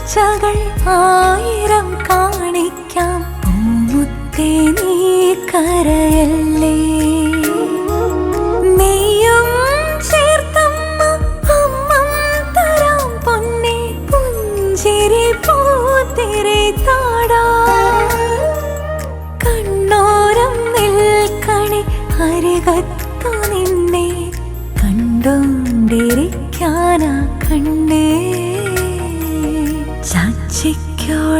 കാഴ്ചകൾ ആയിരം കാണിക്കാം, പൂമുത്തേ നീ കരയല്ലേ. നെയ്യും ചേർത്തമ്മ അമ്മം തരാം പൊന്നെ, പുഞ്ചിരി പൂത്തിരി താടാ. കണ്ണോരം നിൽക്കണി അരികത്തു നിന്നെ, കണ്ടോണ്ടിരിക്കാനാ കണ്ണേ. ചാച്ചിക്കോടാവേ